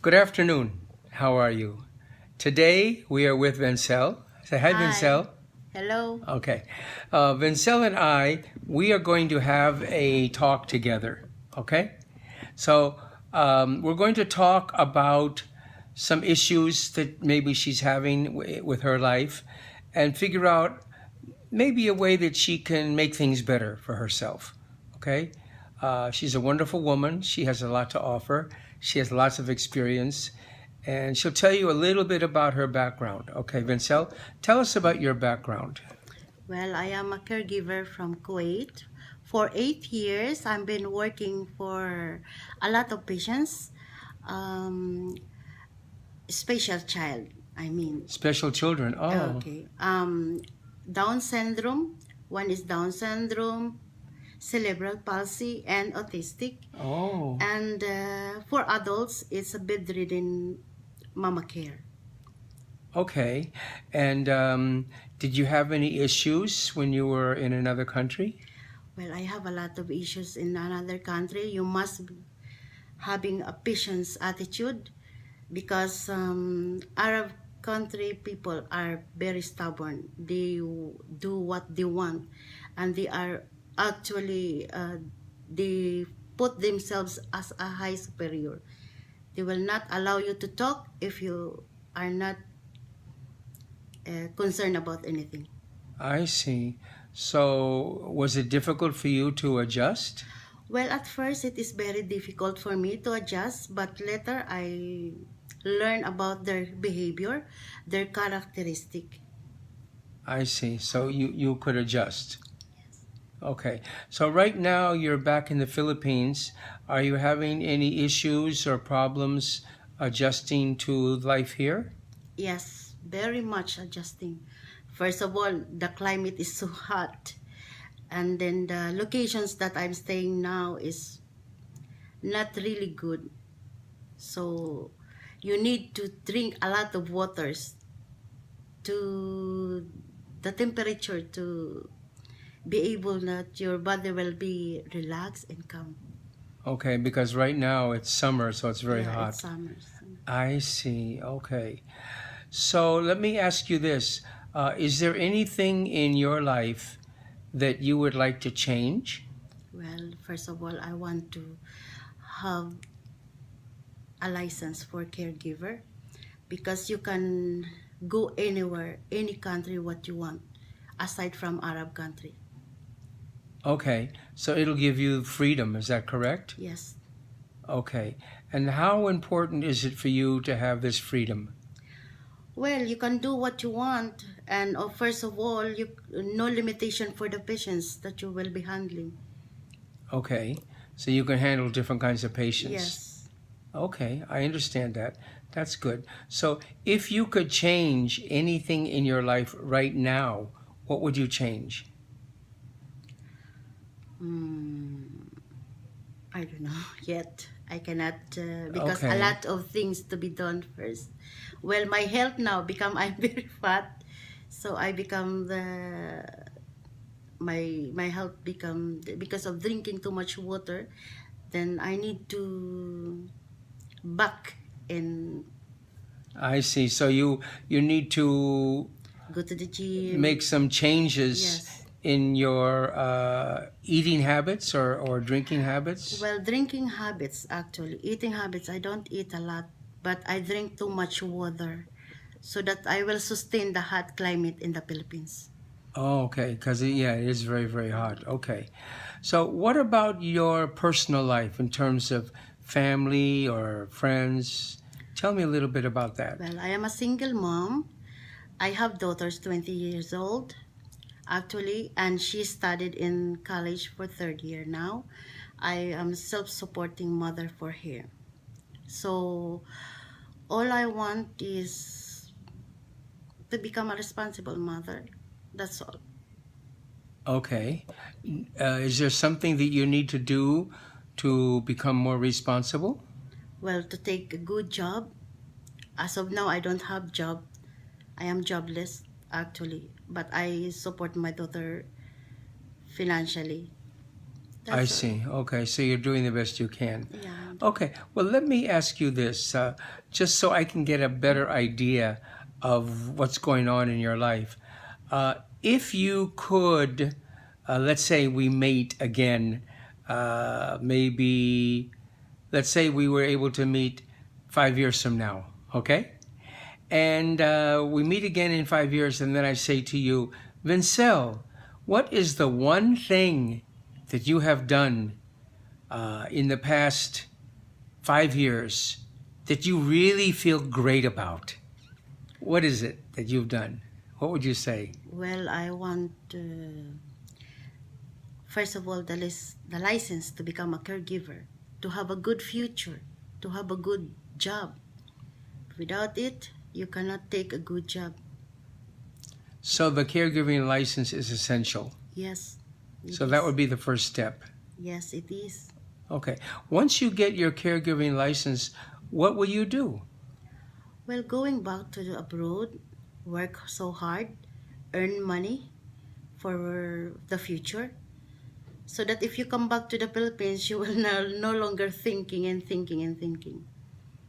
Good afternoon. How are you? Today we are with Vincel. Say hi, Hi. Vincel. Hello. Okay. Vincel and we are going to have a talk together. Okay? So we're going to talk about some issues that maybe she's having with her life and figure out maybe a way that she can make things better for herself. Okay? She's a wonderful woman. She has a lot to offer. She has lots of experience. And she'll tell you a little bit about her background. Okay, Vincel, tell us about your background. Well, I am a caregiver from Kuwait. For 8 years, I've been working for a lot of patients, um, special child. I mean, Special children. Oh, okay. Down syndrome. One is Down syndrome, cerebral palsy, and autistic. oh. And for adults, it's a bedridden mama care. Okay. And did you have any issues when you were in another country? Well, I have a lot of issues in another country. You must having a patience attitude because Arab country people are very stubborn. They do what they want, and they are actually they put themselves as a high superior. They will not allow you to talk if you are not concerned about anything. I see. So, was it difficult for you to adjust? Well, at first it is very difficult for me to adjust, but later I learn about their behavior, their characteristic. I see. So, you could adjust. Okay. So, right now you're back in the Philippines. Are you having any issues or problems adjusting to life here? Yes, very much adjusting. First of all, the climate is so hot, and then the locations that I'm staying now is not really good. So you need to drink a lot of waters to the temperature to be able that your body will be relaxed and calm. Okay, because right now it's summer, so it's very Yeah, it's hot. summers. I see. Okay. So let me ask you this. Is there anything in your life that you would like to change? Well, first of all, I want to have a license for caregiver because you can go anywhere, any country what you want, aside from Arab country. Okay, so it'll give you freedom, is that correct? Yes. Okay. And how important is it for you to have this freedom? Well, you can do what you want, and first of all, you no limitation for the patients that you will be handling. Okay. So you can handle different kinds of patients. Yes. Okay, I understand that. That's good. So if you could change anything in your life right now, what would you change? Hmm. I don't know yet. I cannot because a Okay. lot of things to be done first. Well, my health now become I'm very fat, so I become the my health become because of drinking too much water. Then I need to back and I see. So you need to go to the gym. make some changes Yes. in your eating habits or drinking habits. Well, drinking habits actually. Eating habits, I don't eat a lot, but I drink too much water so that I will sustain the hot climate in the Philippines. Oh, okay. Because yeah, it is very, very hot. Okay. So what about your personal life in terms of family or friends? Tell me a little bit about that. Well, I am a single mom. I have daughters 20 years old actually, and she studied in college for third year now. I am self-supporting mother for her. So all I want is to become a responsible mother. That's all. Okay. Is there something that you need to do to become more responsible? Well, to take a good job. As of now, I don't have job. I am jobless actually, but I support my daughter financially. I all. see. Okay, so you're doing the best you can. Yeah. Okay, well, let me ask you this, just so I can get a better idea of what's going on in your life. If you could, let's say we meet again, maybe, let's say we were able to meet 5 years from now, okay? And we meet again in 5 years, and then I say to you, Vincel, what is the one thing that you have done in the past 5 years that you really feel great about? What is it that you've done? What would you say? Well, I want, first of all, the license to become a caregiver, to have a good future, to have a good job. Without it, you cannot take a good job. So the caregiving license is essential. Yes. So that would be the first step. Yes, it is. Okay. Once you get your caregiving license, what will you do? Well, going back to the abroad, work so hard, earn money for the future, so that if you come back to the Philippines, you will no longer thinking and thinking and thinking.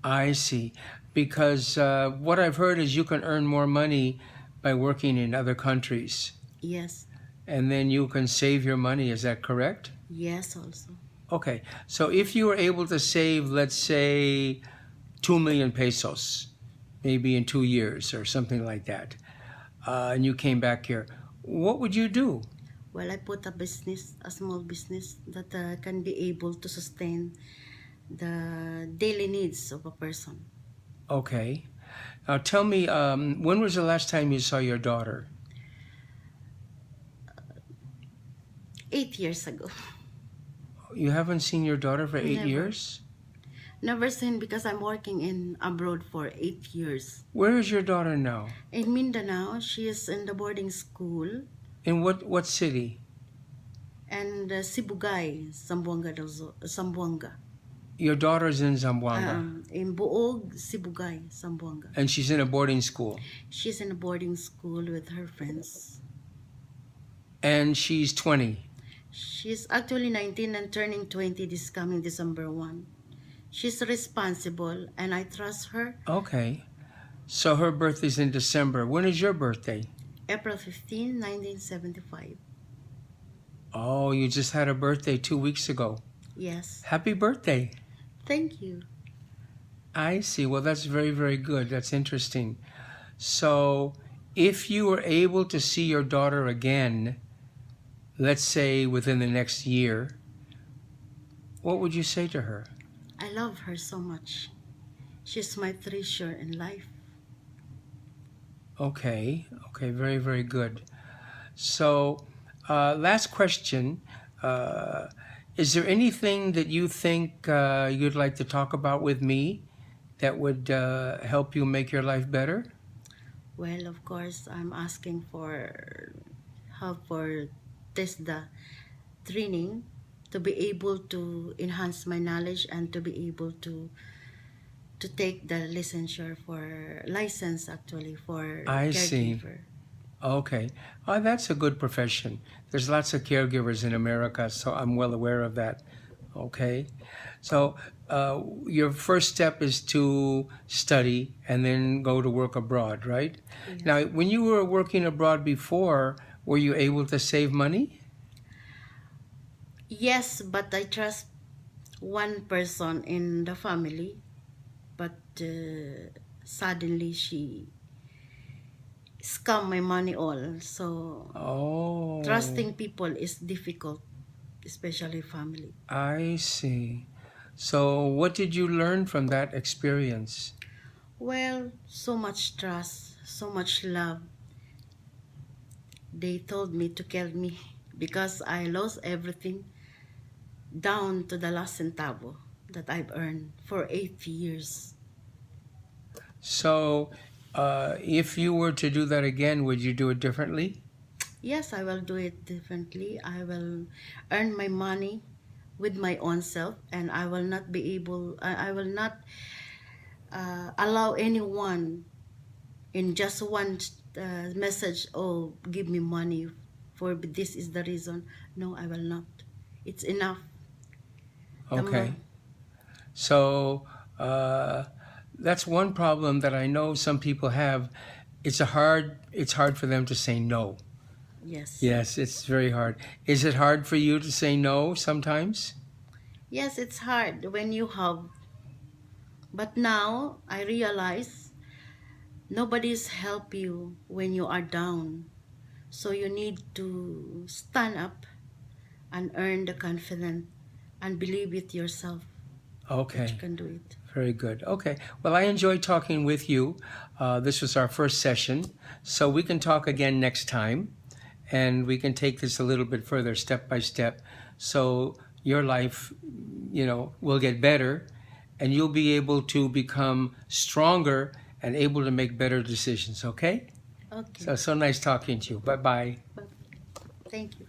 I see. Because what I've heard is you can earn more money by working in other countries. Yes. And then you can save your money. Is that correct? Yes, also. Okay. So if you were able to save, let's say, 2 million pesos, maybe in 2 years or something like that, and you came back here, what would you do? Well, I put a small business that can be able to sustain the daily needs of a person. Okay. Now tell me, when was the last time you saw your daughter? 8 years ago. You haven't seen your daughter for 8 Never. years? Never seen, because I'm working in abroad for 8 years. Where is your daughter now? In Mindanao, she is in the boarding school, In what city? and Sibugay, Zamboanga. Your daughter's in Zamboanga, In Buog, Sibugay, Zamboanga. and she's in a boarding school, She's in a boarding school with her friends. and she's 20. She's actually 19 and turning 20 this coming December 1. She's responsible, and I trust her. Okay. So her birthday's in December. When is your birthday? April 15, 1975. Oh, you just had a birthday 2 weeks ago. Yes. Happy birthday. Thank you. I see. Well, that's very, very good. That's interesting. So, if you were able to see your daughter again, let's say within the next year, what would you say to her? I love her so much. She's my treasure in life. Okay. Okay. Very, very good. So, last question. Is there anything that you think you'd like to talk about with me that would help you make your life better? Well, of course, I'm asking for help for TESDA training, to be able to enhance my knowledge and to be able to take the license actually for I see. caregiver. Okay. That's a good profession. There's lots of caregivers in America, so I'm well aware of that. Okay. So your first step is to study and then go to work abroad, right? Yes. Now, when you were working abroad before, were you able to save money? Yes, but I trust one person in the family, but suddenly she scam my money all. So Oh. trusting people is difficult, especially family. I see. So, what did you learn from that experience? Well, so much trust, so much love. They told me to kill me because I lost everything down to the last centavo that I've earned for 8 years. So, if you were to do that again, would you do it differently? Yes, I will do it differently. I will earn my money with my own self, and I will not allow anyone in just one message, oh, give me money for this is the reason. No, I will not. it's enough. Okay. So that's one problem that I know some people have. It's hard for them to say no. Yes. Yes, it's very hard. Is it hard for you to say no sometimes? Yes, it's hard when you have. But now I realize nobody's help you when you are down. So you need to stand up and earn the confidence and believe it yourself that Okay. you can do it. Very good. Okay. Well, I enjoyed talking with you. This was our first session, so we can talk again next time, and we can take this a little bit further, step by step, so your life, will get better, and you'll be able to become stronger and able to make better decisions. Okay? Okay. So nice talking to you. Bye bye. Thank you.